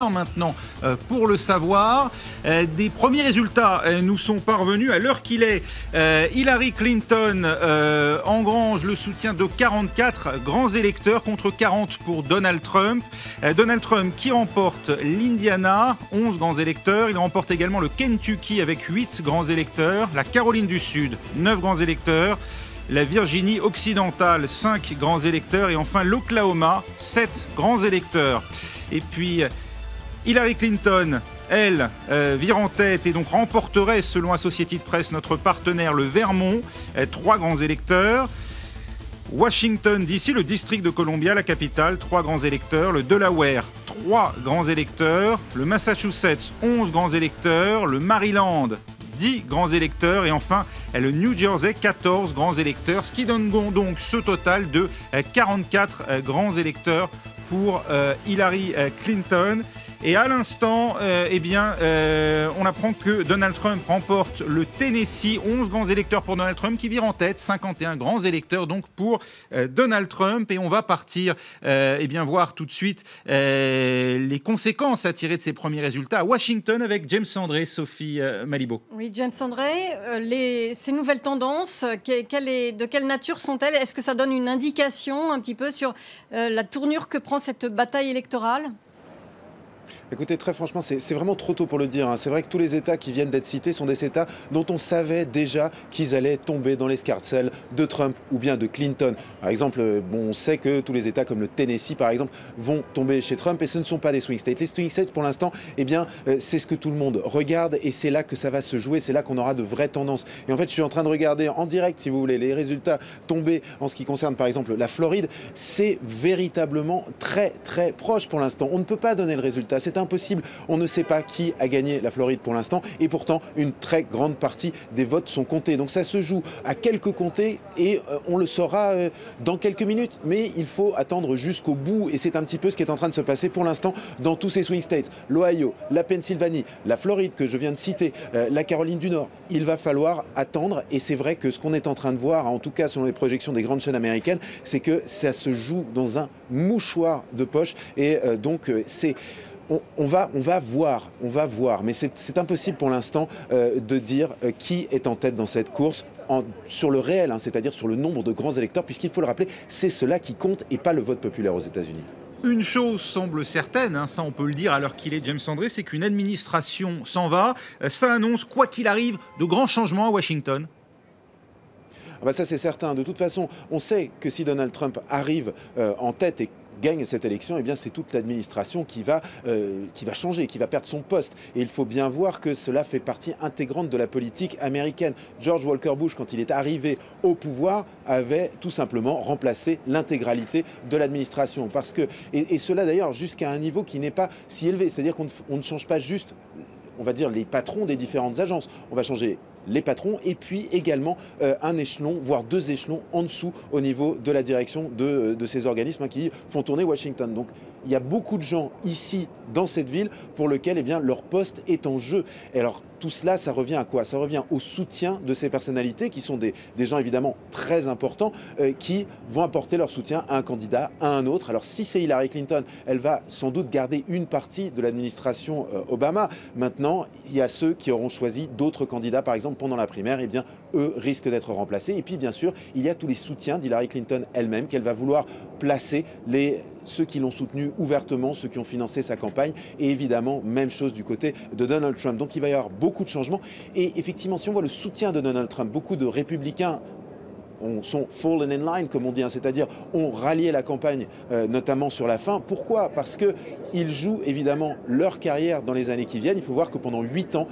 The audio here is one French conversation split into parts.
Maintenant pour le savoir. Des premiers résultats nous sont parvenus à l'heure qu'il est. Hillary Clinton engrange le soutien de 44 grands électeurs contre 40 pour Donald Trump. Donald Trump qui remporte l'Indiana, 11 grands électeurs. Il remporte également le Kentucky avec 8 grands électeurs. La Caroline du Sud, 9 grands électeurs. La Virginie occidentale, 5 grands électeurs. Et enfin l'Oklahoma, 7 grands électeurs. Et puis Hillary Clinton, elle, vire en tête et donc remporterait, selon Associated Press, notre partenaire, le Vermont, 3 grands électeurs. Washington DC, le district de Columbia, la capitale, 3 grands électeurs. Le Delaware, 3 grands électeurs. Le Massachusetts, 11 grands électeurs. Le Maryland, 10 grands électeurs. Et enfin, le New Jersey, 14 grands électeurs. Ce qui donne donc ce total de 44 grands électeurs pour Hillary Clinton. Et à l'instant, on apprend que Donald Trump remporte le Tennessee. 11 grands électeurs pour Donald Trump qui vire en tête. 51 grands électeurs donc pour Donald Trump. Et on va partir voir tout de suite les conséquences à tirer de ces premiers résultats à Washington avec James Sandré, Sophie Malibaud. Oui, James Sandré, ces nouvelles tendances, de quelle nature sont-elles? Est-ce que ça donne une indication un petit peu sur la tournure que prend cette bataille électorale? Écoutez, très franchement, c'est vraiment trop tôt pour le dire. C'est vrai que tous les États qui viennent d'être cités sont des États dont on savait déjà qu'ils allaient tomber dans l'escarcelle de Trump ou bien de Clinton. Par exemple, on sait que tous les États comme le Tennessee, par exemple, vont tomber chez Trump et ce ne sont pas des swing states. Les swing states, pour l'instant, c'est ce que tout le monde regarde et c'est là que ça va se jouer, c'est là qu'on aura de vraies tendances. Et en fait, je suis en train de regarder en direct, si vous voulez, les résultats tombés en ce qui concerne, par exemple, la Floride. C'est véritablement très, très proche pour l'instant. On ne peut pas donner le résultat. C'est impossible. On ne sait pas qui a gagné la Floride pour l'instant et pourtant une très grande partie des votes sont comptés. Donc ça se joue à quelques comtés et on le saura dans quelques minutes. Mais il faut attendre jusqu'au bout et c'est un petit peu ce qui est en train de se passer pour l'instant dans tous ces swing states. L'Ohio, la Pennsylvanie, la Floride que je viens de citer, la Caroline du Nord. Il va falloir attendre et c'est vrai que ce qu'on est en train de voir, en tout cas selon les projections des grandes chaînes américaines, c'est que ça se joue dans un mouchoir de poche et on va voir, mais c'est impossible pour l'instant de dire qui est en tête dans cette course sur le réel, c'est-à-dire sur le nombre de grands électeurs, puisqu'il faut le rappeler, c'est cela qui compte et pas le vote populaire aux États-Unis. Une chose semble certaine, ça on peut le dire à l'heure qu'il est, James Sandré, c'est qu'une administration s'en va. Ça annonce, quoi qu'il arrive, de grands changements à Washington. Ça c'est certain. De toute façon, on sait que si Donald Trump arrive en tête et gagne cette élection, c'est toute l'administration qui va changer, qui va perdre son poste. Et il faut bien voir que cela fait partie intégrante de la politique américaine. George Walker Bush, quand il est arrivé au pouvoir, avait tout simplement remplacé l'intégralité de l'administration. Et cela d'ailleurs jusqu'à un niveau qui n'est pas si élevé. C'est-à-dire qu'on ne change pas juste, on va dire, les patrons des différentes agences. On va changer les patrons et puis également un échelon, voire 2 échelons en dessous au niveau de la direction de ces organismes qui font tourner Washington. Donc il y a beaucoup de gens ici dans cette ville pour lesquels leur poste est en jeu. Et alors tout cela, ça revient à quoi? Ça revient au soutien de ces personnalités qui sont des gens évidemment très importants qui vont apporter leur soutien à un candidat, à un autre. Alors si c'est Hillary Clinton, elle va sans doute garder une partie de l'administration Obama. Maintenant, il y a ceux qui auront choisi d'autres candidats, par exemple pendant la primaire, eux risquent d'être remplacés. Et puis bien sûr, il y a tous les soutiens d'Hillary Clinton elle-même qu'elle va vouloir placer, ceux qui l'ont soutenue ouvertement, ceux qui ont financé sa campagne, et évidemment, même chose du côté de Donald Trump. Donc il va y avoir beaucoup de changements. Et effectivement, si on voit le soutien de Donald Trump, beaucoup de républicains sont fallen in line, comme on dit, c'est-à-dire ont rallié la campagne, notamment sur la fin. Pourquoi? Parce qu'ils jouent évidemment leur carrière dans les années qui viennent. Il faut voir que pendant 8 ans,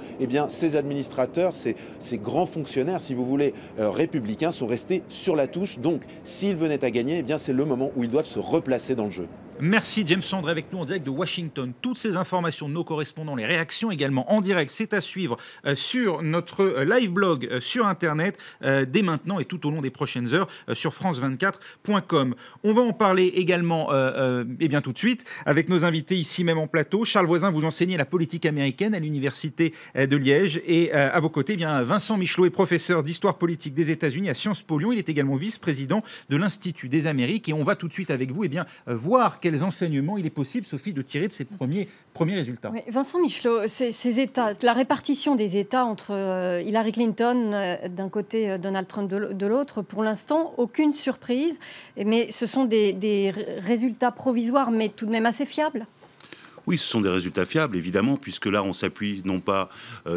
ces administrateurs, ces grands fonctionnaires, si vous voulez, républicains, sont restés sur la touche. Donc, s'ils venaient à gagner, c'est le moment où ils doivent se replacer dans le jeu. Merci James Sandré avec nous en direct de Washington. Toutes ces informations de nos correspondants, les réactions également en direct, c'est à suivre sur notre live blog sur Internet dès maintenant et tout au long des prochaines heures sur france24.com. On va en parler également tout de suite avec nos invités ici même en plateau. Charles Voisin, vous enseignez la politique américaine à l'Université de Liège et à vos côtés, Vincent Michelot est professeur d'histoire politique des États-Unis à Sciences Po Lyon. Il est également vice-président de l'Institut des Amériques et on va tout de suite avec vous voir quels enseignements il est possible, Sophie, de tirer de ces premiers résultats? Oui, Vincent Michelot, ces États, la répartition des États entre Hillary Clinton d'un côté, Donald Trump de l'autre, pour l'instant, aucune surprise. Mais ce sont des résultats provisoires, mais tout de même assez fiables. Oui, ce sont des résultats fiables, évidemment, puisque là, on s'appuie non pas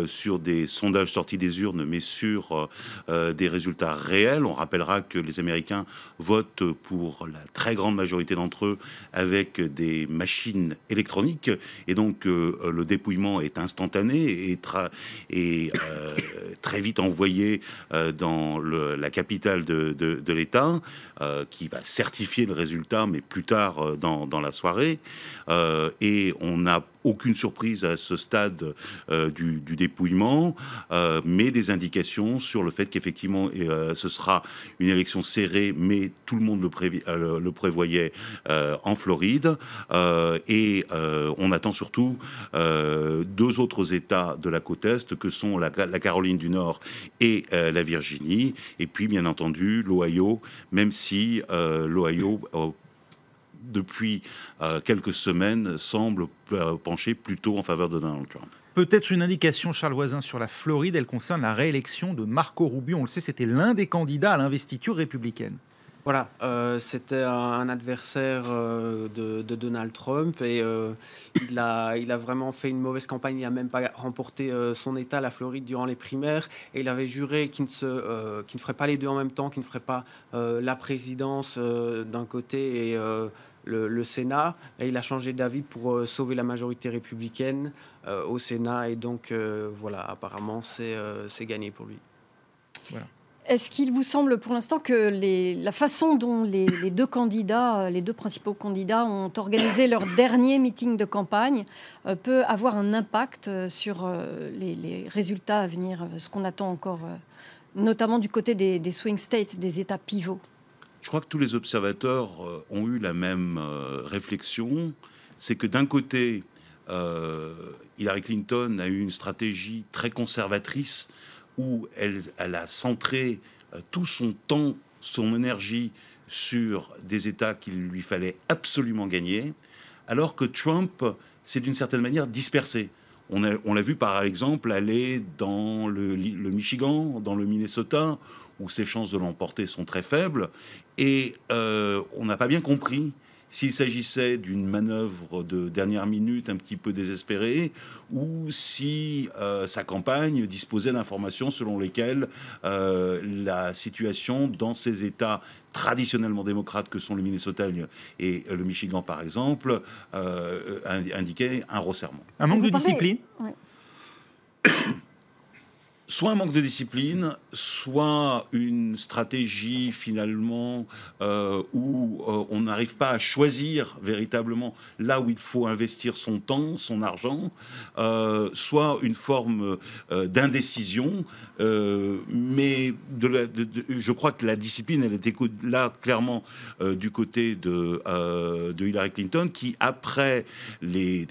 sur des sondages sortis des urnes, mais sur des résultats réels. On rappellera que les Américains votent pour la très grande majorité d'entre eux avec des machines électroniques, et donc le dépouillement est instantané et très vite envoyé dans la capitale de l'État, qui va certifier le résultat, mais plus tard dans la soirée. Et on n'a aucune surprise à ce stade du dépouillement, mais des indications sur le fait qu'effectivement ce sera une élection serrée, mais tout le monde le prévoyait en Floride. Et on attend surtout deux autres États de la côte Est, que sont la Caroline du Nord et la Virginie, et puis bien entendu l'Ohio, même si l'Ohio depuis quelques semaines, semble pencher plutôt en faveur de Donald Trump. Peut-être une indication, Charles Voisin, sur la Floride, elle concerne la réélection de Marco Rubio. On le sait, c'était l'un des candidats à l'investiture républicaine. Voilà, c'était un adversaire de Donald Trump et il a vraiment fait une mauvaise campagne. Il n'a même pas remporté son État, la Floride, durant les primaires. Et il avait juré qu'il ne ferait pas les deux en même temps, qu'il ne ferait pas la présidence d'un côté et le Sénat. Et il a changé d'avis pour sauver la majorité républicaine au Sénat. Et donc, voilà, apparemment, c'est gagné pour lui. Voilà. Est-ce qu'il vous semble pour l'instant que la façon dont les deux candidats, les deux principaux candidats ont organisé leur dernier meeting de campagne peut avoir un impact sur les résultats à venir, ce qu'on attend encore, notamment du côté des swing states, des États pivots? Je crois que tous les observateurs ont eu la même réflexion. C'est que d'un côté, Hillary Clinton a eu une stratégie très conservatrice où elle a centré tout son temps, son énergie sur des États qu'il lui fallait absolument gagner, alors que Trump s'est d'une certaine manière dispersé. On l'a vu par exemple aller dans le Michigan, dans le Minnesota, où ses chances de l'emporter sont très faibles, et on n'a pas bien compris s'il s'agissait d'une manœuvre de dernière minute un petit peu désespérée, ou si sa campagne disposait d'informations selon lesquelles la situation dans ces États traditionnellement démocrates que sont le Minnesota et le Michigan par exemple, indiquait un resserrement. Un manque de discipline. Ouais. Soit un manque de discipline, soit une stratégie finalement où on n'arrive pas à choisir véritablement là où il faut investir son temps, son argent, soit une forme d'indécision. Mais je crois que la discipline, elle était là clairement du côté de Hillary Clinton, qui après les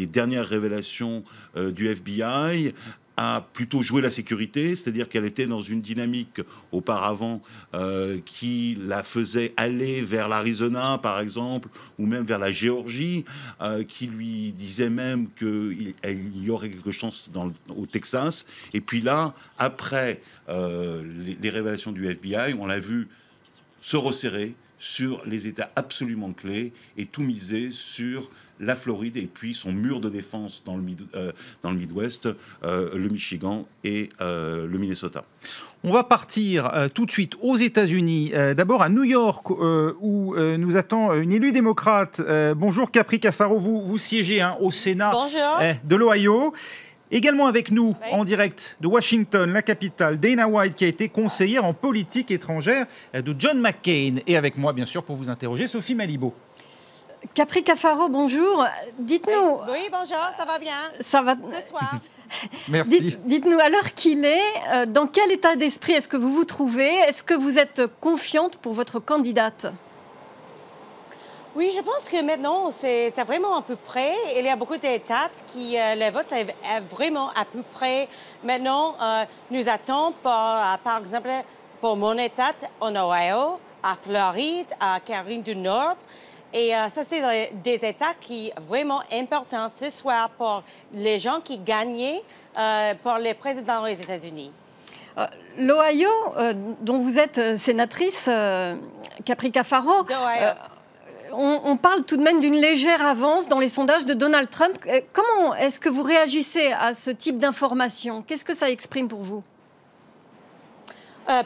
dernières révélations du FBI a plutôt joué la sécurité, c'est-à-dire qu'elle était dans une dynamique auparavant qui la faisait aller vers l'Arizona, par exemple, ou même vers la Géorgie, qui lui disait même qu'il y aurait quelque chose au Texas. Et puis là, après les révélations du FBI, on l'a vu se resserrer sur les États absolument clés et tout miser sur la Floride et puis son mur de défense dans le Midwest, le Michigan et le Minnesota. On va partir tout de suite aux États-Unis, d'abord à New York, où nous attend une élue démocrate. Bonjour Capri Cafaro, vous siégez au Sénat de l'Ohio. Également avec nous, en direct de Washington, la capitale, Dana White, qui a été conseillère en politique étrangère de John McCain. Et avec moi, bien sûr, pour vous interroger, Sophie Malibaud. Capri Cafaro, bonjour. Dites-nous... Oui, bonjour, ça va bien? Ça va... Ce soir. Merci. Dites-nous, à l'heure qu'il est, dans quel état d'esprit est-ce que vous vous trouvez? Est-ce que vous êtes confiante pour votre candidate? Oui, je pense que maintenant, c'est vraiment à peu près. Il y a beaucoup d'États qui, le vote est vraiment à peu près. Maintenant, nous attendons, par exemple, pour mon État en Ohio, à Floride, à Caroline du Nord Et ça, c'est des États qui sont vraiment importants ce soir pour les gens qui gagnaient pour les présidents aux États-Unis. L'Ohio, dont vous êtes sénatrice, Capri Cafaro, on parle tout de même d'une légère avance dans les sondages de Donald Trump. Comment est-ce que vous réagissez à ce type d'informations? Qu'est-ce que ça exprime pour vous?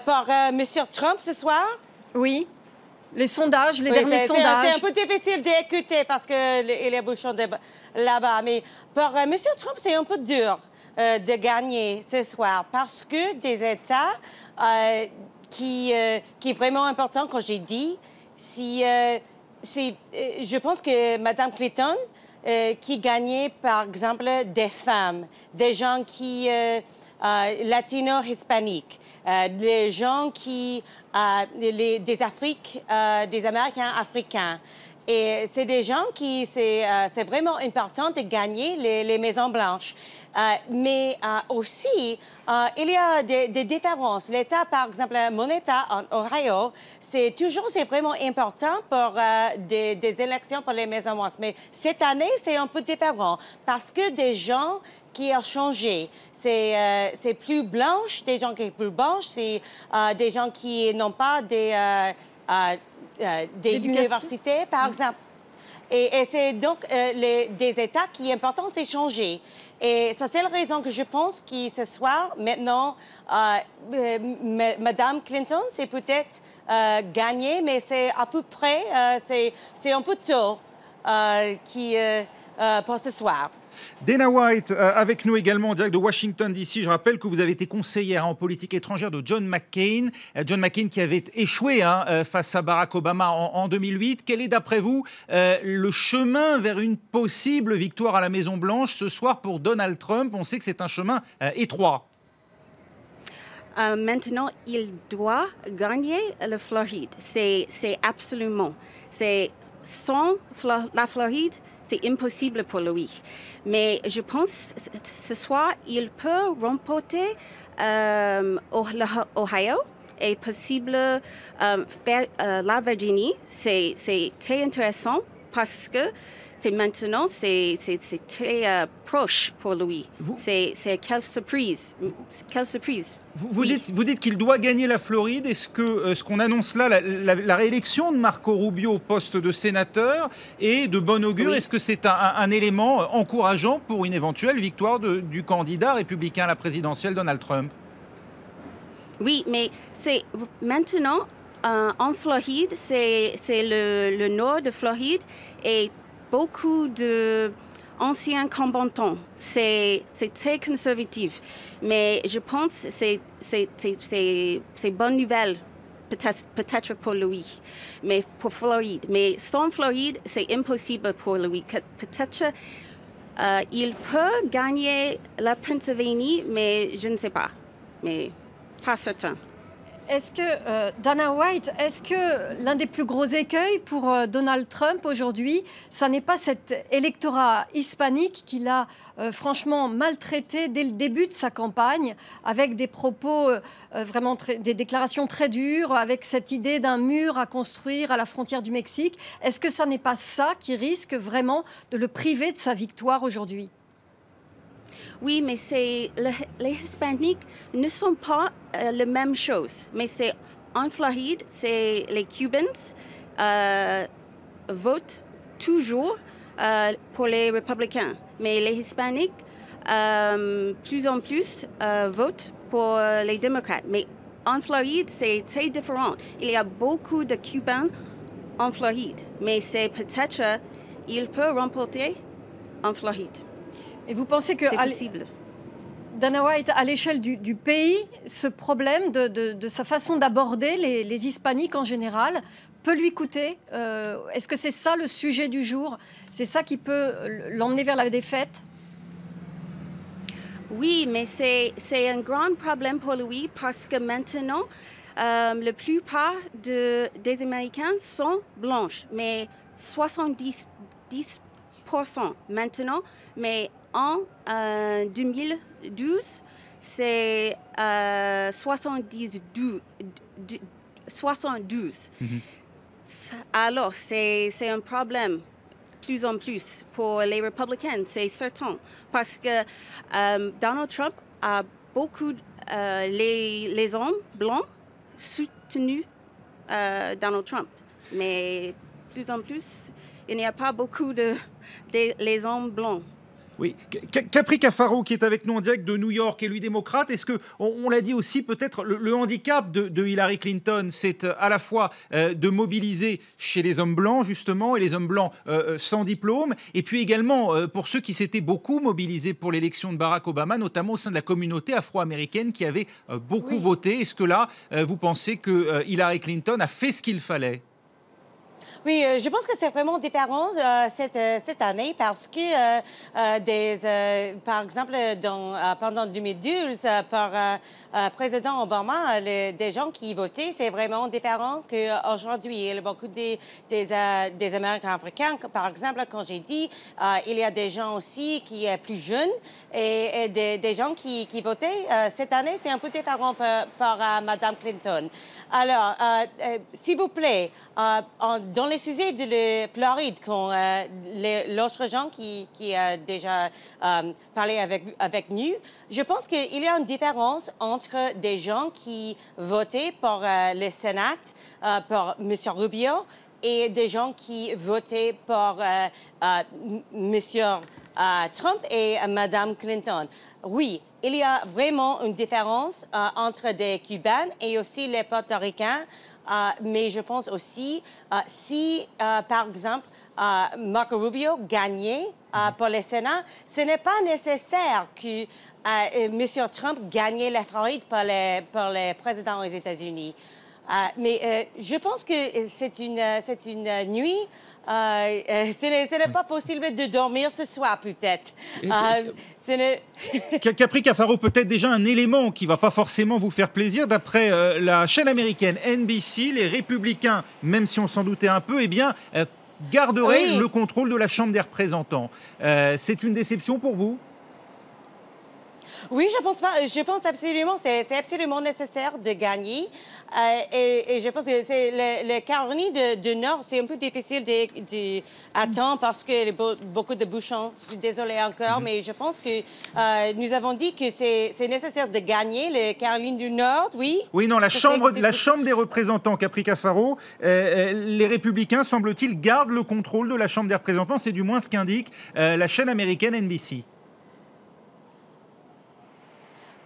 Pour M. Trump ce soir? Oui. Les sondages, les derniers sondages. C'est un peu difficile d'écouter parce qu'il est bouchon là-bas. Mais pour M. Trump, c'est un peu dur de gagner ce soir parce que des États qui est vraiment important, comme j'ai dit, je pense que Mme Clinton, qui gagnait, par exemple, des femmes, des gens qui latino-hispaniques, des gens qui des Américains africains. Et c'est des gens qui, c'est vraiment important de gagner les Maisons Blanches. Mais aussi, il y a des différences. L'État, par exemple, mon État, en Ohio, c'est vraiment important pour des élections pour les Maisons Blanches. Mais cette année, c'est un peu différent parce que des gens qui ont changé. C'est plus blanche, des gens qui sont plus blanches, c'est des gens qui n'ont pas des universités, par exemple. Et c'est donc des États qui sont importants, c'est changer. Et ça, c'est la raison que je pense que ce soir, maintenant, Mme Clinton, c'est peut-être gagné, mais c'est à peu près, c'est un peu tôt pour ce soir. Dana White, avec nous également en direct de Washington, D.C. Je rappelle que vous avez été conseillère en politique étrangère de John McCain. John McCain qui avait échoué face à Barack Obama en 2008. Quel est, d'après vous, le chemin vers une possible victoire à la Maison-Blanche ce soir pour Donald Trump? On sait que c'est un chemin étroit. Maintenant, il doit gagner la Floride. C'est absolument. Sans la Floride, c'est impossible pour lui. Mais je pense que ce soir, il peut remporter Ohio et possible faire la Virginie. C'est très intéressant parce que maintenant, c'est très proche pour lui. C'est quelle surprise. Quelle surprise. Vous dites qu'il doit gagner la Floride. Est-ce que ce qu'on annonce là, la réélection de Marco Rubio au poste de sénateur est de bon augure? Oui. Est-ce que c'est un élément encourageant pour une éventuelle victoire du candidat républicain à la présidentielle, Donald Trump? Oui, mais c'est maintenant, en Floride, c'est le nord de Floride et beaucoup d'anciens combattants. C'est très conservatif. Mais je pense que c'est bonne nouvelle, peut-être pour lui, mais pour Floride. Mais sans Floride, c'est impossible pour lui. Peut-être il peut gagner la Pennsylvanie, mais je ne sais pas. Mais pas certain. Est-ce que, Dana White, est-ce que l'un des plus gros écueils pour Donald Trump aujourd'hui, ça n'est pas cet électorat hispanique qu'il a franchement maltraité dès le début de sa campagne, avec des propos vraiment des déclarations très dures, avec cette idée d'un mur à construire à la frontière du Mexique? Est-ce que ça n'est pas ça qui risque vraiment de le priver de sa victoire aujourd'hui? Oui, mais les Hispaniques ne sont pas la même chose. Mais en Floride, les Cubans votent toujours pour les républicains. Mais les Hispaniques, plus en plus, votent pour les démocrates. Mais en Floride, c'est très différent. Il y a beaucoup de Cubains en Floride. Mais c'est peut-être qu'il peut remporter en Floride. Et vous pensez que, Dana White, à l'échelle du pays, ce problème de sa façon d'aborder les hispaniques en général peut lui coûter? Est-ce que c'est ça le sujet du jour? C'est ça qui peut l'emmener vers la défaite? Oui, mais c'est un grand problème pour lui parce que maintenant, la plupart des Américains sont blanches, mais 70% maintenant, mais en 2012, c'est 72. alors c'est un problème plus en plus pour les républicains, c'est certain. Parce que Donald Trump a beaucoup, les hommes blancs soutenu Donald Trump. Mais plus en plus, il n'y a pas beaucoup les hommes blancs. Oui, Capri Cafaro qui est avec nous en direct de New York, élu démocrate, est-ce que, on l'a dit aussi, peut-être le handicap de Hillary Clinton, c'est à la fois de mobiliser chez les hommes blancs justement, et les hommes blancs sans diplôme, et puis également pour ceux qui s'étaient beaucoup mobilisés pour l'élection de Barack Obama, notamment au sein de la communauté afro-américaine qui avait beaucoup voté. Est-ce que là, vous pensez que Hillary Clinton a fait ce qu'il fallait ? Oui, je pense que c'est vraiment différent cette année parce que, par exemple, pendant 2012, par président Obama, des gens qui votaient, c'est vraiment différent qu'aujourd'hui. Il y a beaucoup des Américains africains. Par exemple, quand j'ai dit, il y a des gens aussi qui sont plus jeunes et des gens qui votaient. Cette année, c'est un peu différent par Mme Clinton. Alors, s'il vous plaît, dans les sujets de la Floride, quand l'autre gens qui a déjà parlé avec nous, je pense qu'il y a une différence entre des gens qui votaient pour le Sénat, pour M. Rubio, et des gens qui votaient pour M. Trump et Mme Clinton. Oui, il y a vraiment une différence entre des Cubains et aussi les Portoricains, mais je pense aussi, si, par exemple, Marco Rubio gagnait pour le Sénat, ce n'est pas nécessaire que M. Trump gagne la Floride pour les présidents aux États-Unis. Mais je pense que c'est une nuit. Ce n'est pas possible de dormir ce soir, peut-être. Capri Cafaro, peut-être déjà un élément qui ne va pas forcément vous faire plaisir. D'après la chaîne américaine NBC, les républicains, même si on s'en doutait un peu, garderaient le contrôle de la Chambre des représentants. C'est une déception pour vous ? Oui, je pense pas. Je pense absolument, c'est absolument nécessaire de gagner. Et je pense que c'est le Caroline du Nord, c'est un peu difficile d'attendre parce que beaucoup de bouchons. Je suis désolée encore, mais je pense que nous avons dit que c'est nécessaire de gagner le Caroline du Nord, oui. Oui, non, la Chambre des représentants, Capri Cafaro, les républicains, semble-t-il, gardent le contrôle de la Chambre des représentants. C'est du moins ce qu'indique la chaîne américaine NBC.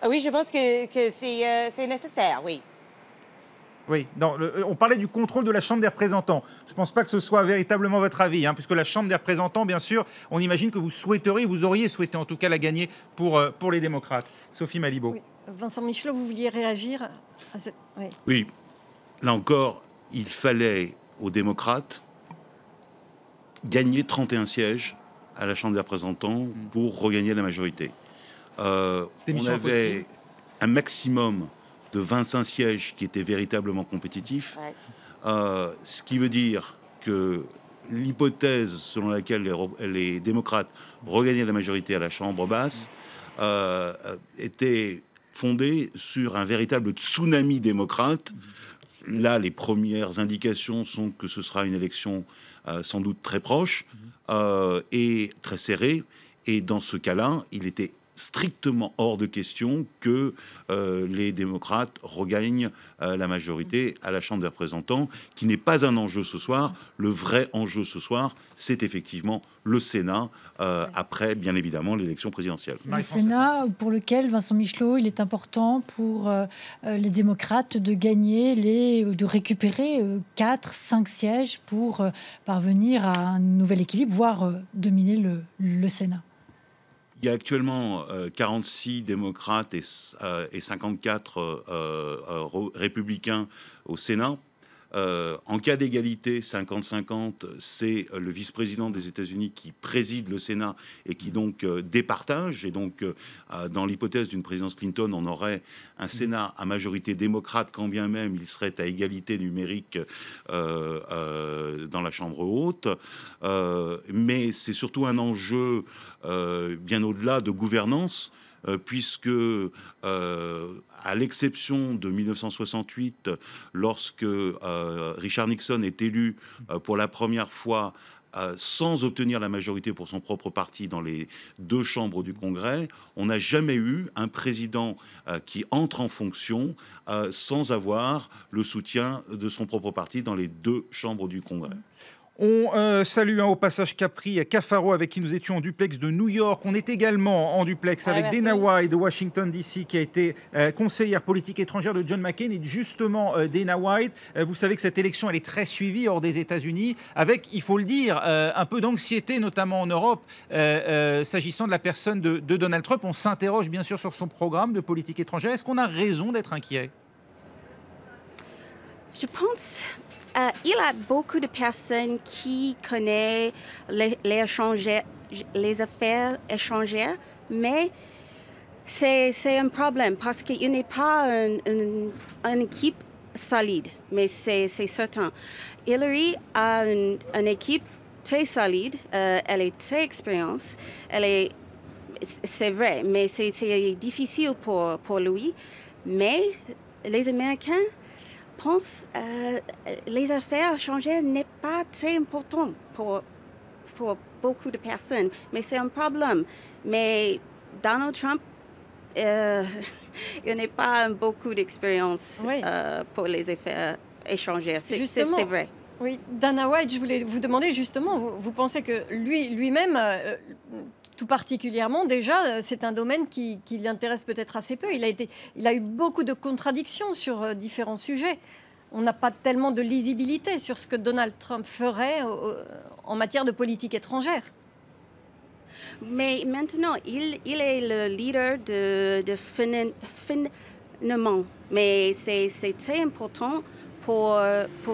Oui, je pense que c'est nécessaire, oui. Oui, non, on parlait du contrôle de la Chambre des représentants. Je ne pense pas que ce soit véritablement votre avis, puisque la Chambre des représentants, bien sûr, on imagine que vous auriez souhaité en tout cas la gagner pour les démocrates. Sophie Malibaud. Oui. Vincent Michelot, vous vouliez réagir à cette... Oui, là encore, il fallait aux démocrates gagner 31 sièges à la Chambre des représentants pour regagner la majorité. On avait un maximum de 25 sièges qui étaient véritablement compétitifs, ce qui veut dire que l'hypothèse selon laquelle les démocrates regagnaient la majorité à la Chambre basse était fondée sur un véritable tsunami démocrate. Là, les premières indications sont que ce sera une élection sans doute très proche et très serrée. Et dans ce cas-là, il était strictement hors de question que les démocrates regagnent la majorité à la Chambre des représentants, qui n'est pas un enjeu ce soir. Le vrai enjeu ce soir, c'est effectivement le Sénat, après, bien évidemment, l'élection présidentielle. Le Sénat, pour lequel, Vincent Michelot, il est important pour les démocrates de gagner, de récupérer 4-5 sièges pour parvenir à un nouvel équilibre, voire dominer le Sénat. Il y a actuellement 46 démocrates et 54 républicains au Sénat. En cas d'égalité 50-50, c'est le vice-président des États-Unis qui préside le Sénat et qui donc départage. Et donc, dans l'hypothèse d'une présidence Clinton, on aurait un Sénat à majorité démocrate, quand bien même il serait à égalité numérique dans la Chambre haute. Mais c'est surtout un enjeu bien au-delà de gouvernance, puisque, à l'exception de 1968, lorsque Richard Nixon est élu pour la première fois sans obtenir la majorité pour son propre parti dans les 2 chambres du Congrès, on n'a jamais eu un président qui entre en fonction sans avoir le soutien de son propre parti dans les 2 chambres du Congrès. On salue au passage Capri Cafaro, avec qui nous étions en duplex de New York. On est également en duplex avec Dana White de Washington DC, qui a été conseillère politique étrangère de John McCain. Et justement, Dana White, vous savez que cette élection, elle est très suivie hors des États-Unis, avec, il faut le dire, un peu d'anxiété, notamment en Europe, s'agissant de la personne de Donald Trump. On s'interroge bien sûr sur son programme de politique étrangère. Est-ce qu'on a raison d'être inquiet? Je pense... il y a beaucoup de personnes qui connaissent les affaires étrangères, mais c'est un problème parce qu'il n'est pas une équipe solide, mais c'est certain. Hillary a une équipe très solide, elle est très expérience, c'est vrai, mais c'est difficile pour lui. Mais les Américains pense les affaires étrangères n'est pas très important pour beaucoup de personnes, mais c'est un problème. Mais Donald Trump, il n'a pas beaucoup d'expérience pour les affaires étrangères. C'est vrai. Oui, Dana White, je voulais vous demander justement, vous pensez que lui-même, tout particulièrement, déjà, c'est un domaine qui l'intéresse peut-être assez peu. Il a eu beaucoup de contradictions sur différents sujets. On n'a pas tellement de lisibilité sur ce que Donald Trump ferait en matière de politique étrangère. Mais maintenant, il est le leader de finalement. Mais c'est très important pour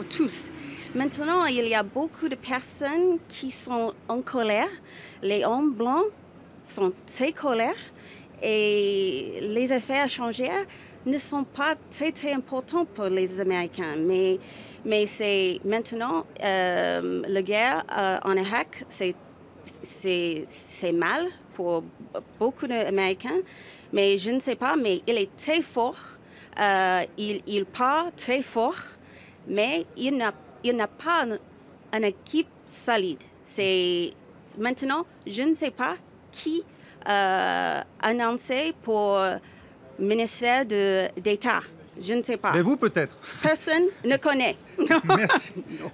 tous. Maintenant, il y a beaucoup de personnes qui sont en colère. Les hommes blancs sont très colères et les affaires étrangères ne sont pas très importantes pour les Américains. Mais c'est maintenant, la guerre en Irak, c'est mal pour beaucoup d'Américains. Mais je ne sais pas, mais il est très fort. Il parle très fort, mais il n'a pas une équipe solide. Maintenant, je ne sais pas qui annoncé pour ministère d'État. Je ne sais pas. Mais vous, peut-être. Personne ne connaît.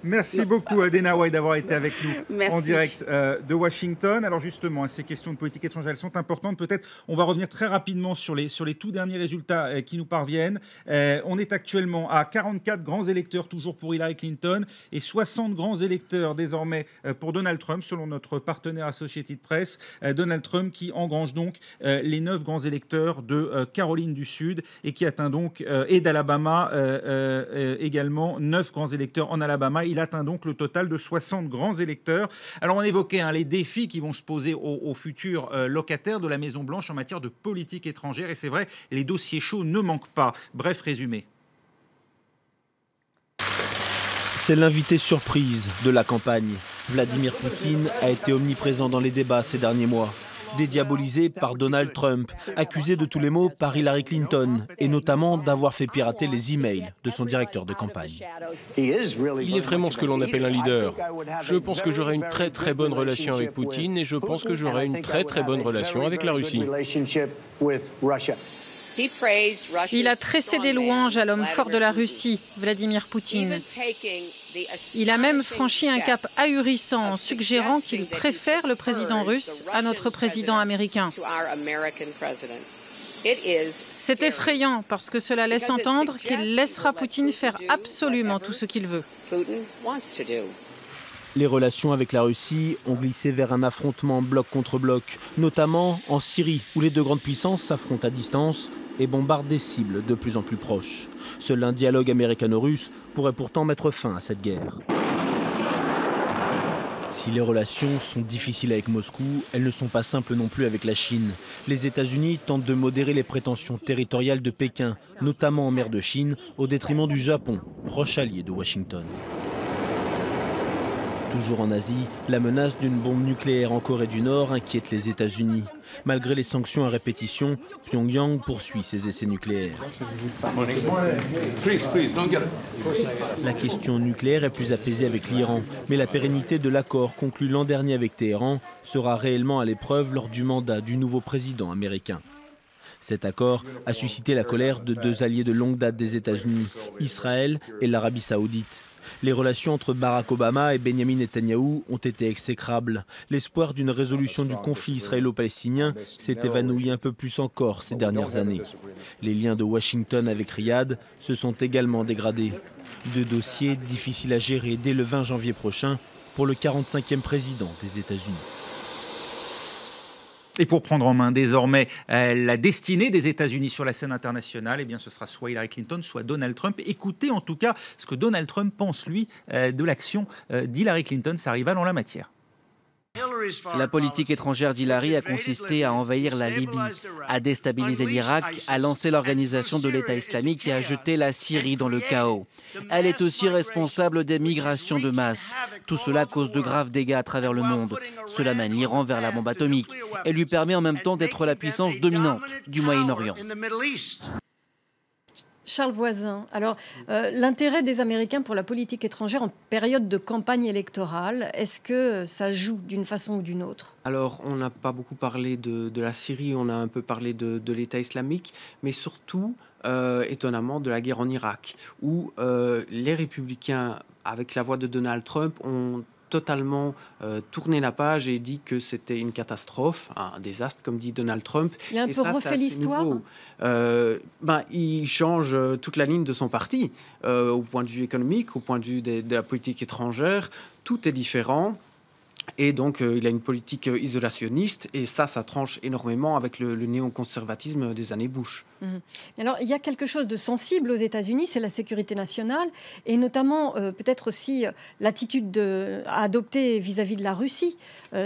Merci beaucoup, Dana White, d'avoir été avec nous en direct de Washington. Alors justement, ces questions de politique étrangère, elles sont importantes. Peut-être on va revenir très rapidement sur les tout derniers résultats qui nous parviennent. On est actuellement à 44 grands électeurs, toujours pour Hillary Clinton, et 60 grands électeurs désormais pour Donald Trump, selon notre partenaire Associated Press. Donald Trump qui engrange donc les 9 grands électeurs de Caroline du Sud et qui atteint donc, et d'Alabama également, 9 grands électeurs en Alabama. Il atteint donc le total de 60 grands électeurs. Alors on évoquait les défis qui vont se poser aux futurs locataires de la Maison-Blanche en matière de politique étrangère. Et c'est vrai, les dossiers chauds ne manquent pas. Bref résumé. C'est l'invité surprise de la campagne. Vladimir Poutine a été omniprésent dans les débats ces derniers mois. Dédiabolisé par Donald Trump, accusé de tous les maux par Hillary Clinton, et notamment d'avoir fait pirater les emails de son directeur de campagne. Il est vraiment ce que l'on appelle un leader. Je pense que j'aurai une très très bonne relation avec Poutine et je pense que j'aurai une très très bonne relation avec la Russie. Il a tressé des louanges à l'homme fort de la Russie, Vladimir Poutine. Il a même franchi un cap ahurissant en suggérant qu'il préfère le président russe à notre président américain. C'est effrayant parce que cela laisse entendre qu'il laissera Poutine faire absolument tout ce qu'il veut. Les relations avec la Russie ont glissé vers un affrontement bloc contre bloc, notamment en Syrie, où les deux grandes puissances s'affrontent à distance et bombardent des cibles de plus en plus proches. Seul un dialogue américano-russe pourrait pourtant mettre fin à cette guerre. Si les relations sont difficiles avec Moscou, elles ne sont pas simples non plus avec la Chine. Les États-Unis tentent de modérer les prétentions territoriales de Pékin, notamment en mer de Chine, au détriment du Japon, proche allié de Washington. Toujours en Asie, la menace d'une bombe nucléaire en Corée du Nord inquiète les États-Unis. Malgré les sanctions à répétition, Pyongyang poursuit ses essais nucléaires. La question nucléaire est plus apaisée avec l'Iran, mais la pérennité de l'accord conclu l'an dernier avec Téhéran sera réellement à l'épreuve lors du mandat du nouveau président américain. Cet accord a suscité la colère de deux alliés de longue date des États-Unis, Israël et l'Arabie saoudite. Les relations entre Barack Obama et Benjamin Netanyahou ont été exécrables. L'espoir d'une résolution du conflit israélo-palestinien s'est évanoui un peu plus encore ces dernières années. Les liens de Washington avec Riyad se sont également dégradés. Deux dossiers difficiles à gérer dès le 20 janvier prochain pour le 45e président des États-Unis. Et pour prendre en main désormais la destinée des États-Unis sur la scène internationale, eh bien, ce sera soit Hillary Clinton, soit Donald Trump. Écoutez en tout cas ce que Donald Trump pense, lui, de l'action d'Hillary Clinton, sa rivale en la matière. La politique étrangère d'Hillary a consisté à envahir la Libye, à déstabiliser l'Irak, à lancer l'organisation de l'État islamique et à jeter la Syrie dans le chaos. Elle est aussi responsable des migrations de masse. Tout cela cause de graves dégâts à travers le monde. Cela mène l'Iran vers la bombe atomique et lui permet en même temps d'être la puissance dominante du Moyen-Orient. Charles Voisin, alors l'intérêt des Américains pour la politique étrangère en période de campagne électorale, est-ce que ça joue d'une façon ou d'une autre? Alors, on n'a pas beaucoup parlé de la Syrie, on a un peu parlé de l'État islamique, mais surtout, étonnamment, de la guerre en Irak, où les républicains, avec la voix de Donald Trump, ont totalement tourné la page et dit que c'était une catastrophe, un désastre, comme dit Donald Trump. Il a un peu refait l'histoire. Il change toute la ligne de son parti, au point de vue économique, au point de vue de la politique étrangère. Tout est différent. Et donc, il a une politique isolationniste, et ça tranche énormément avec le néoconservatisme des années Bush. Alors, il y a quelque chose de sensible aux États-Unis, c'est la sécurité nationale, et notamment peut-être aussi l'attitude à adopter vis-à-vis de la Russie.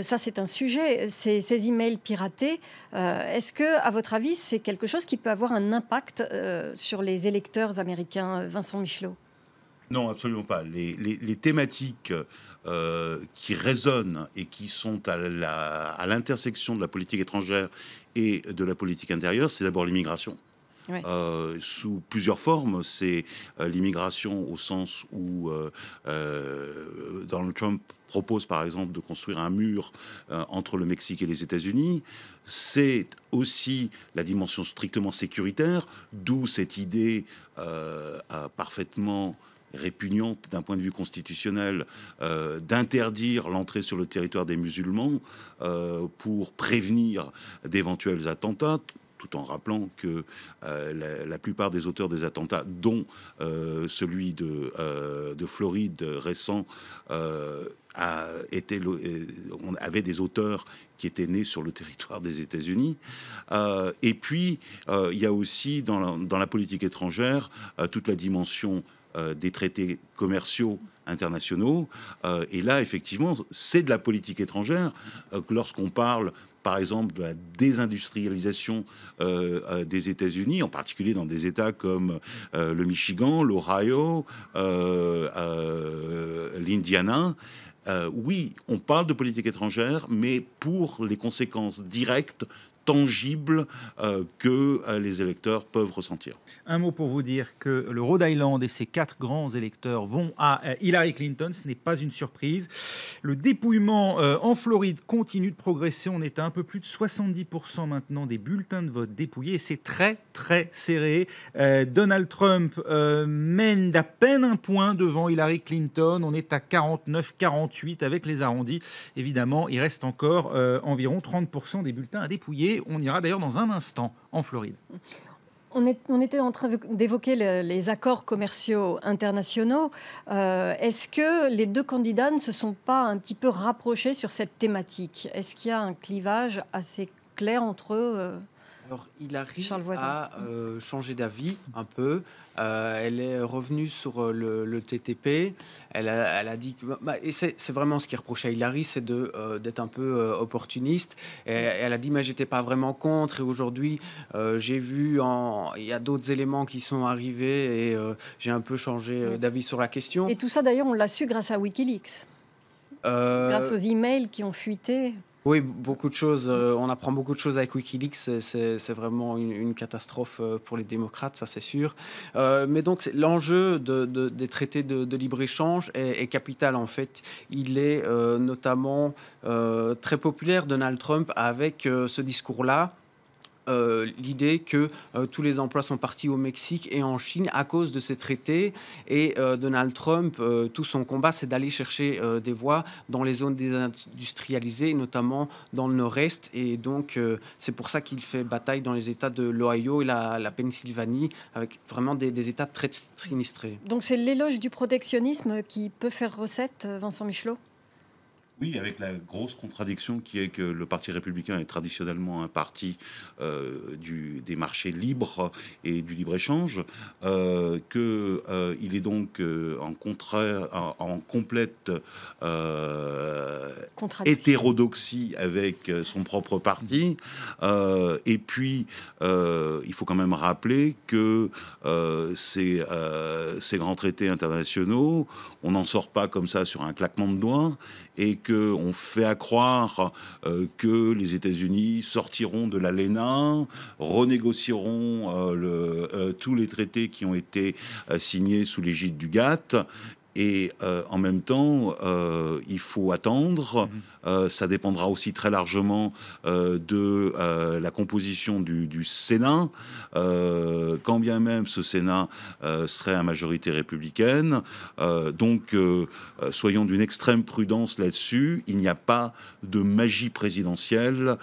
Ça, c'est un sujet, ces emails piratés. Est-ce que, à votre avis, c'est quelque chose qui peut avoir un impact sur les électeurs américains, Vincent Michelot? Non, absolument pas. Les thématiques qui résonnent et qui sont à l'intersection de la politique étrangère et de la politique intérieure, c'est d'abord l'immigration. Ouais. Sous plusieurs formes. C'est l'immigration au sens où Donald Trump propose par exemple de construire un mur entre le Mexique et les États-Unis. C'est aussi la dimension strictement sécuritaire, d'où cette idée parfaitement répugnante d'un point de vue constitutionnel d'interdire l'entrée sur le territoire des musulmans pour prévenir d'éventuels attentats, tout en rappelant que la plupart des auteurs des attentats, dont celui de Floride récent, avait des auteurs qui étaient nés sur le territoire des États-Unis. Et puis, il y a aussi dans la politique étrangère toute la dimension des traités commerciaux internationaux. Et là, effectivement, c'est de la politique étrangère. Lorsqu'on parle, par exemple, de la désindustrialisation des États-Unis, en particulier dans des États comme le Michigan, l'Ohio, l'Indiana, oui, on parle de politique étrangère, mais pour les conséquences directes, tangibles que les électeurs peuvent ressentir. Un mot pour vous dire que le Rhode Island et ses 4 grands électeurs vont à Hillary Clinton. Ce n'est pas une surprise. Le dépouillement en Floride continue de progresser. On est à un peu plus de 70% maintenant des bulletins de vote dépouillés. Et c'est très, très serré. Donald Trump mène d'à peine un point devant Hillary Clinton. On est à 49-48 avec les arrondis. Évidemment, il reste encore environ 30% des bulletins à dépouiller. On ira d'ailleurs dans un instant en Floride. On était en train d'évoquer les accords commerciaux internationaux. Est-ce que les deux candidats ne se sont pas un petit peu rapprochés sur cette thématique? Est-ce qu'il y a un clivage assez clair entre eux? Alors, Hillary a changé d'avis un peu. Elle est revenue sur le TTP. Elle a dit que... et c'est vraiment ce qui est reproché à Hillary, c'est d'être un peu opportuniste. Et elle a dit, mais j'étais pas vraiment contre. Et aujourd'hui, j'ai vu... Il y a d'autres éléments qui sont arrivés et j'ai un peu changé d'avis sur la question. Et tout ça, d'ailleurs, on l'a su grâce à Wikileaks. Grâce aux emails qui ont fuité. Oui, beaucoup de choses. On apprend beaucoup de choses avec Wikileaks. C'est vraiment une catastrophe pour les démocrates, ça c'est sûr. Mais donc l'enjeu des traités de libre-échange est capital en fait. Il est notamment très populaire, Donald Trump, avec ce discours-là. L'idée que tous les emplois sont partis au Mexique et en Chine à cause de ces traités. Et Donald Trump, tout son combat, c'est d'aller chercher des voies dans les zones désindustrialisées, notamment dans le nord-est. Et donc, c'est pour ça qu'il fait bataille dans les États de l'Ohio et la Pennsylvanie, avec vraiment des États très sinistrés. Donc, c'est l'éloge du protectionnisme qui peut faire recette, Vincent Michelot ? Oui, avec la grosse contradiction qui est que le Parti républicain est traditionnellement un parti des marchés libres et du libre-échange, qu'il est donc en complète hétérodoxie avec son propre parti. Et puis, il faut quand même rappeler que ces grands traités internationaux, on n'en sort pas comme ça sur un claquement de doigts, et qu'on fait à croire que les États-Unis sortiront de l'ALENA, renégocieront tous les traités qui ont été signés sous l'égide du GATT. Et en même temps, il faut attendre. Ça dépendra aussi très largement de la composition du Sénat. Quand bien même ce Sénat serait à majorité républicaine. Donc, soyons d'une extrême prudence là-dessus. Il n'y a pas de magie présidentielle,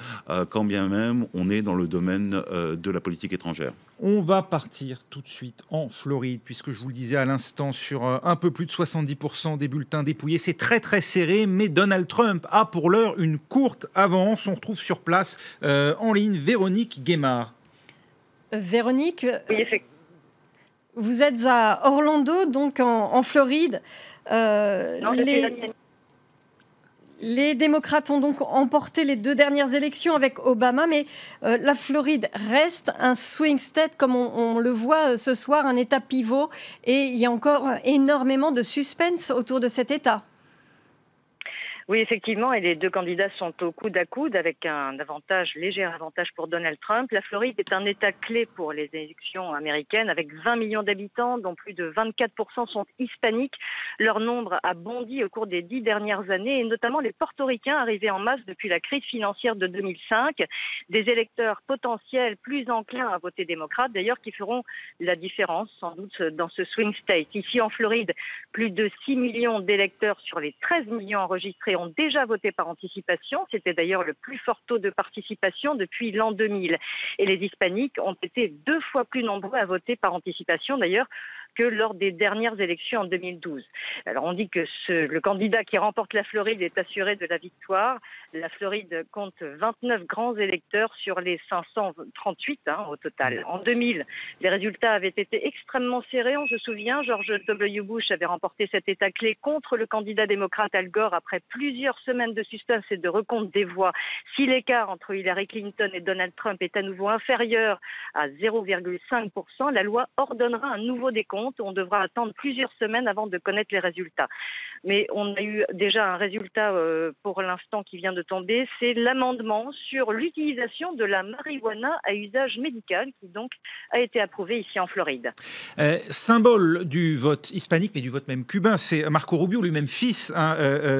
quand bien même on est dans le domaine de la politique étrangère. On va partir tout de suite en Floride, puisque je vous le disais à l'instant, sur un peu plus de 70% des bulletins dépouillés. C'est très très serré, mais Donald Trump a pour l'heure une courte avance. On retrouve sur place en ligne Véronique Guémard. Véronique, oui, vous êtes à Orlando, donc en Floride. Les démocrates ont donc emporté les 2 dernières élections avec Obama, mais la Floride reste un swing state, comme on le voit ce soir, un État pivot, et il y a encore énormément de suspense autour de cet État. Oui, effectivement, et les 2 candidats sont au coude à coude avec un léger avantage pour Donald Trump. La Floride est un État clé pour les élections américaines avec 20 millions d'habitants, dont plus de 24% sont hispaniques. Leur nombre a bondi au cours des 10 dernières années, et notamment les portoricains arrivés en masse depuis la crise financière de 2005. Des électeurs potentiels plus enclins à voter démocrate, d'ailleurs, qui feront la différence sans doute dans ce swing state. Ici en Floride, plus de 6 millions d'électeurs sur les 13 millions enregistrés ont déjà voté par anticipation. C'était d'ailleurs le plus fort taux de participation depuis l'an 2000. Et les hispaniques ont été 2 fois plus nombreux à voter par anticipation, d'ailleurs, que lors des dernières élections en 2012. Alors on dit que le candidat qui remporte la Floride est assuré de la victoire. La Floride compte 29 grands électeurs sur les 538 au total. En 2000, les résultats avaient été extrêmement serrés. On se souvient, George W. Bush avait remporté cet État clé contre le candidat démocrate Al Gore après plusieurs semaines de suspense et de recompte des voix. Si l'écart entre Hillary Clinton et Donald Trump est à nouveau inférieur à 0,5%, la loi ordonnera un nouveau décompte. On devra attendre plusieurs semaines avant de connaître les résultats. Mais on a eu déjà un résultat pour l'instant qui vient de tomber, c'est l'amendement sur l'utilisation de la marijuana à usage médical qui donc a été approuvé ici en Floride. Symbole du vote hispanique, mais du vote même cubain, c'est Marco Rubio, lui-même fils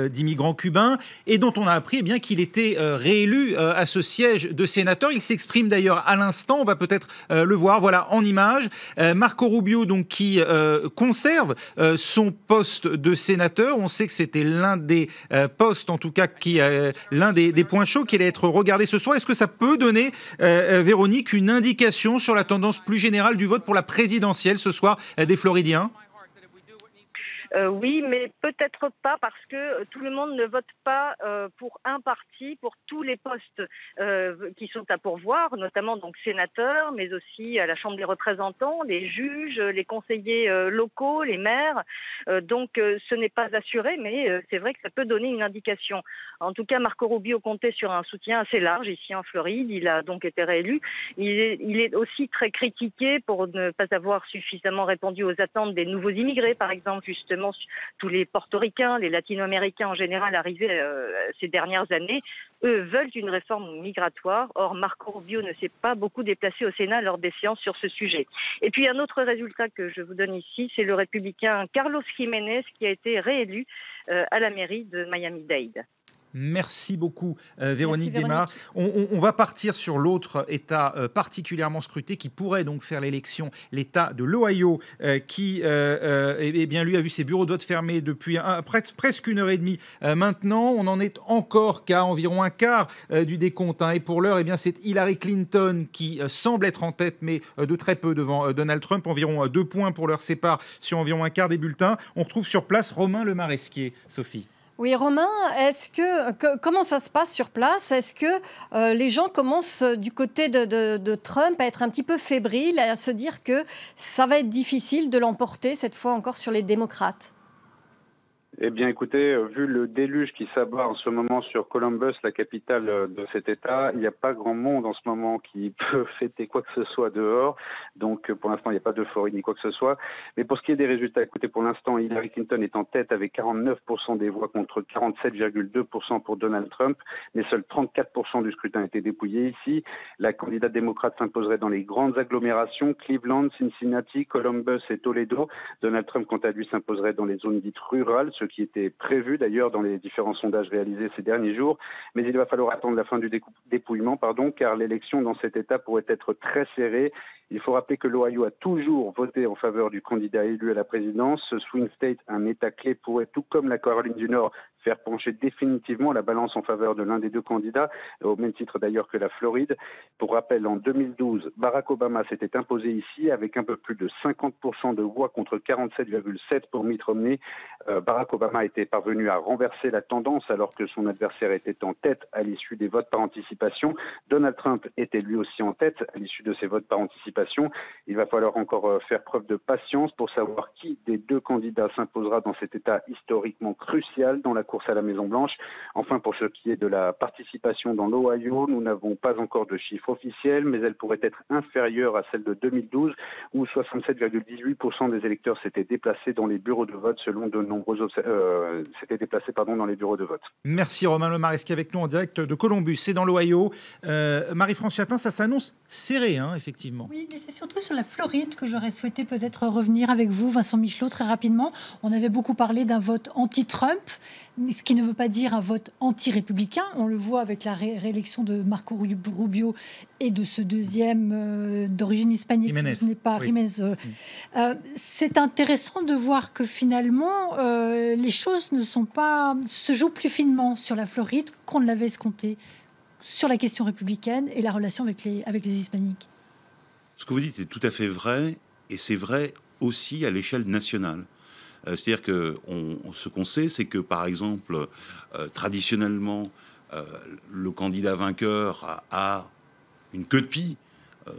d'immigrants cubains, et dont on a appris qu'il était réélu à ce siège de sénateur. Il s'exprime d'ailleurs à l'instant, on va peut-être le voir, voilà, en image. Marco Rubio, donc, qui conserve son poste de sénateur. On sait que c'était l'un des postes, en tout cas, l'un des points chauds qui allait être regardé ce soir. Est-ce que ça peut donner, Véronique, une indication sur la tendance plus générale du vote pour la présidentielle ce soir des Floridiens ? Oui, mais peut-être pas parce que tout le monde ne vote pas pour un parti, pour tous les postes qui sont à pourvoir, notamment donc sénateurs, mais aussi à la Chambre des représentants, les juges, les conseillers locaux, les maires. Donc ce n'est pas assuré, mais c'est vrai que ça peut donner une indication. En tout cas, Marco Rubio comptait sur un soutien assez large ici en Floride. Il a donc été réélu. Il est aussi très critiqué pour ne pas avoir suffisamment répondu aux attentes des nouveaux immigrés, par exemple, justement, évidemment tous les portoricains, les latino-américains en général arrivés ces dernières années, eux veulent une réforme migratoire. Or, Marco Rubio ne s'est pas beaucoup déplacé au Sénat lors des séances sur ce sujet. Et puis un autre résultat que je vous donne ici, c'est le républicain Carlos Jiménez qui a été réélu à la mairie de Miami-Dade. Merci beaucoup, Véronique Desmar. On va partir sur l'autre État particulièrement scruté qui pourrait donc faire l'élection, l'État de l'Ohio, qui bien, lui a vu ses bureaux de vote fermés depuis presque 1h30 maintenant. On en est encore qu'à environ un quart du décompte. Et pour l'heure, c'est Hillary Clinton qui semble être en tête, mais de très peu devant Donald Trump. Environ 2 points pour l'heure séparent sur environ un quart des bulletins. On retrouve sur place Romain Lemaresquier. Sophie. Oui, Romain, comment ça se passe sur place? Est-ce que les gens commencent du côté de Trump à être un petit peu fébriles, à se dire que ça va être difficile de l'emporter cette fois encore sur les démocrates? Eh bien, écoutez, vu le déluge qui s'abat en ce moment sur Columbus, la capitale de cet État, il n'y a pas grand monde en ce moment qui peut fêter quoi que ce soit dehors. Donc, pour l'instant, il n'y a pas d'euphorie ni quoi que ce soit. Mais pour ce qui est des résultats, écoutez, pour l'instant, Hillary Clinton est en tête avec 49% des voix contre 47,2% pour Donald Trump. Mais seuls 34% du scrutin a été dépouillé ici. La candidate démocrate s'imposerait dans les grandes agglomérations, Cleveland, Cincinnati, Columbus et Toledo. Donald Trump, quant à lui, s'imposerait dans les zones dites rurales, ce qui était prévu d'ailleurs dans les différents sondages réalisés ces derniers jours. Mais il va falloir attendre la fin du dépouillement, car l'élection dans cet État pourrait être très serrée. Il faut rappeler que l'Ohio a toujours voté en faveur du candidat élu à la présidence. Ce swing state, un État clé, pourrait, tout comme la Caroline du Nord, faire pencher définitivement la balance en faveur de l'un des deux candidats, au même titre d'ailleurs que la Floride. Pour rappel, en 2012, Barack Obama s'était imposé ici avec un peu plus de 50% de voix contre 47,7% pour Mitt Romney. Barack Obama était parvenu à renverser la tendance alors que son adversaire était en tête à l'issue des votes par anticipation. Donald Trump était lui aussi en tête à l'issue de ces votes par anticipation. Il va falloir encore faire preuve de patience pour savoir qui des deux candidats s'imposera dans cet État historiquement crucial dans la course à la Maison-Blanche. Enfin, pour ce qui est de la participation dans l'Ohio, nous n'avons pas encore de chiffres officiels, mais elle pourrait être inférieure à celle de 2012, où 67,18% des électeurs s'étaient déplacés dans les bureaux de vote, selon de nombreux dans les bureaux de vote. Merci Romain Lemaresquier avec nous en direct de Columbus. C'est dans l'Ohio. Marie-France Chatin, ça s'annonce serré, effectivement. Oui, mais c'est surtout sur la Floride que j'aurais souhaité peut-être revenir avec vous, Vincent Michelot, très rapidement. On avait beaucoup parlé d'un vote anti-Trump, ce qui ne veut pas dire un vote anti-républicain. On le voit avec la réélection de Marco Rubio et de ce deuxième d'origine hispanique, Jiménez. Ce n'est pas Jiménez. C'est intéressant de voir que finalement, les choses ne se jouent plus finement sur la Floride qu'on ne l'avait escompté sur la question républicaine et la relation avec les hispaniques. Ce que vous dites est tout à fait vrai, et c'est vrai aussi à l'échelle nationale. C'est-à-dire que ce qu'on sait, c'est que, par exemple, traditionnellement, le candidat vainqueur a une queue de pie,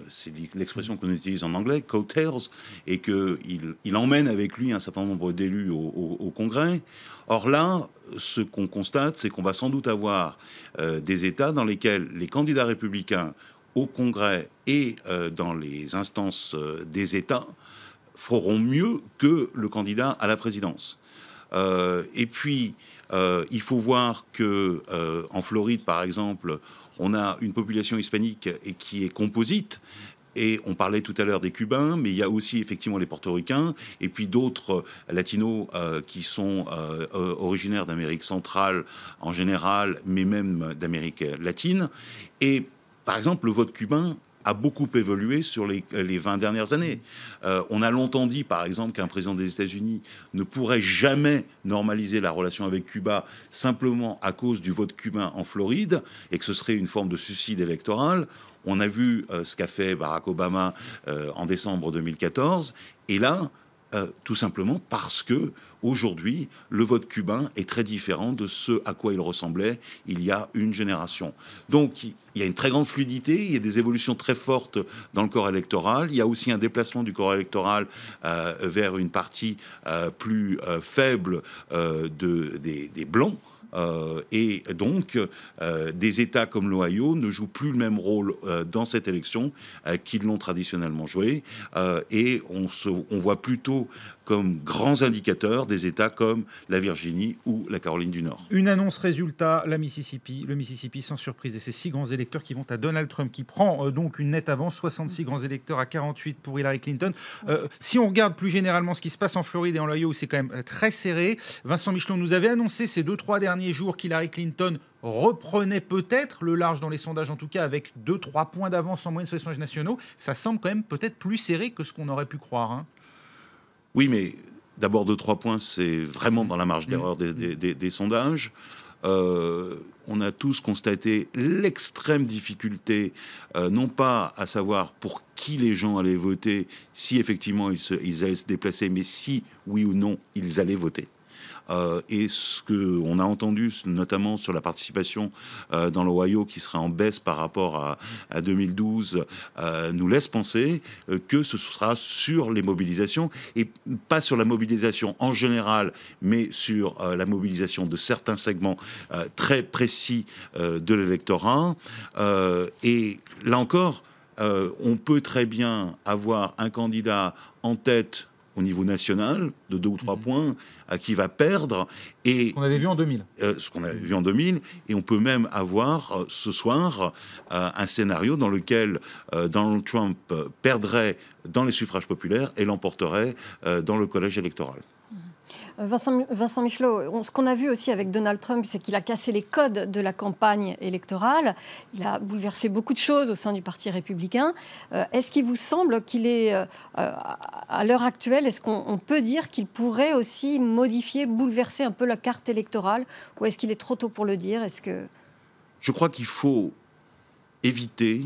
c'est l'expression qu'on utilise en anglais, coattails, et qu'il emmène avec lui un certain nombre d'élus au Congrès. Or là, ce qu'on constate, c'est qu'on va sans doute avoir des États dans lesquels les candidats républicains au Congrès et dans les instances des États feront mieux que le candidat à la présidence. Et puis, il faut voir que en Floride, par exemple, on a une population hispanique et qui est composite. Et on parlait tout à l'heure des Cubains, mais il y a aussi effectivement les Portoricains et puis d'autres latinos qui sont originaires d'Amérique centrale en général, mais même d'Amérique latine. Et par exemple, le vote cubain a beaucoup évolué sur les 20 dernières années. On a longtemps dit, par exemple, qu'un président des États-Unis ne pourrait jamais normaliser la relation avec Cuba simplement à cause du vote cubain en Floride et que ce serait une forme de suicide électoral. On a vu ce qu'a fait Barack Obama en décembre 2014. Et là, tout simplement parce que aujourd'hui, le vote cubain est très différent de ce à quoi il ressemblait il y a une génération. Donc, il y a une très grande fluidité, il y a des évolutions très fortes dans le corps électoral. Il y a aussi un déplacement du corps électoral vers une partie plus faible des Blancs. Et donc, des États comme l'Ohio ne jouent plus le même rôle dans cette élection qu'ils l'ont traditionnellement joué. Et on voit plutôt comme grands indicateurs des États comme la Virginie ou la Caroline du Nord. Une annonce résultat, le Mississippi sans surprise, et ces 6 grands électeurs qui vont à Donald Trump, qui prend donc une nette avance, 66 grands électeurs à 48 pour Hillary Clinton. Si on regarde plus généralement ce qui se passe en Floride et en Ohio, où c'est quand même très serré, Vincent Michelot nous avait annoncé ces 2-3 derniers jours qu'Hillary Clinton reprenait peut-être le large dans les sondages, en tout cas avec 2-3 points d'avance en moyenne sur les sondages nationaux. Ça semble quand même peut-être plus serré que ce qu'on aurait pu croire, hein. Oui, mais d'abord 2-3 points, c'est vraiment dans la marge d'erreur des sondages. On a tous constaté l'extrême difficulté, non pas à savoir pour qui les gens allaient voter, si effectivement ils allaient se déplacer, mais si, oui ou non, ils allaient voter. Et ce qu'on a entendu, notamment sur la participation dans l'Ohio, qui sera en baisse par rapport à 2012, nous laisse penser que ce sera sur les mobilisations, et pas sur la mobilisation en général, mais sur la mobilisation de certains segments très précis de l'électorat. Et là encore, on peut très bien avoir un candidat en tête au niveau national, de 2 ou 3 points, qui va perdre. Et ce qu'on avait vu en 2000. Ce qu'on avait vu en 2000. Et on peut même avoir, ce soir, un scénario dans lequel Donald Trump perdrait dans les suffrages populaires et l'emporterait dans le collège électoral. Vincent Michelot, ce qu'on a vu aussi avec Donald Trump, c'est qu'il a cassé les codes de la campagne électorale. Il a bouleversé beaucoup de choses au sein du Parti républicain. Est-ce qu'il vous semble qu'il est, à l'heure actuelle, est-ce qu'on peut dire qu'il pourrait aussi modifier, bouleverser un peu la carte électorale, ou est-ce qu'il est trop tôt pour le dire? Je crois qu'il faut éviter,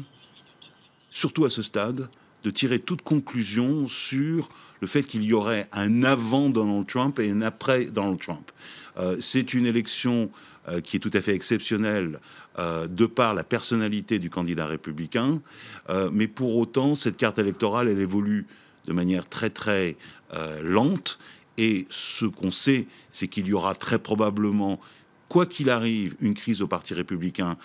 surtout à ce stade, de tirer toute conclusion sur le fait qu'il y aurait un avant Donald Trump et un après Donald Trump. C'est une élection qui est tout à fait exceptionnelle de par la personnalité du candidat républicain, mais pour autant, cette carte électorale, elle évolue de manière très très lente, et ce qu'on sait, c'est qu'il y aura très probablement, quoi qu'il arrive, une crise au Parti républicain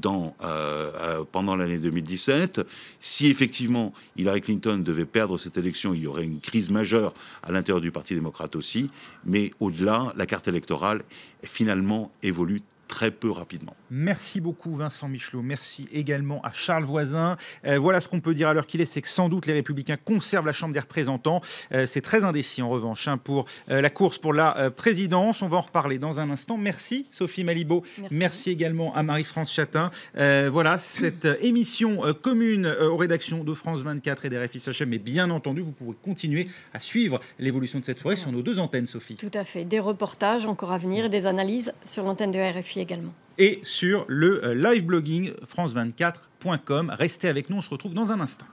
pendant l'année 2017. Si effectivement Hillary Clinton devait perdre cette élection, il y aurait une crise majeure à l'intérieur du Parti démocrate aussi. Mais au-delà, la carte électorale finalement évolue très peu rapidement. Merci beaucoup Vincent Michelot, merci également à Charles Voisin. Voilà ce qu'on peut dire à l'heure qu'il est, c'est que sans doute les Républicains conservent la Chambre des représentants. C'est très indécis en revanche pour la course pour la présidence. On va en reparler dans un instant. Merci Sophie Malibaud, merci également à Marie-France Chatin. Voilà, cette émission commune aux rédactions de France 24 et des RFI s'achève, mais bien entendu, vous pourrez continuer à suivre l'évolution de cette soirée sur nos 2 antennes, Sophie. Tout à fait, des reportages encore à venir et des analyses sur l'antenne de RFI également. Et sur le live blogging france24.com. Restez avec nous, on se retrouve dans un instant.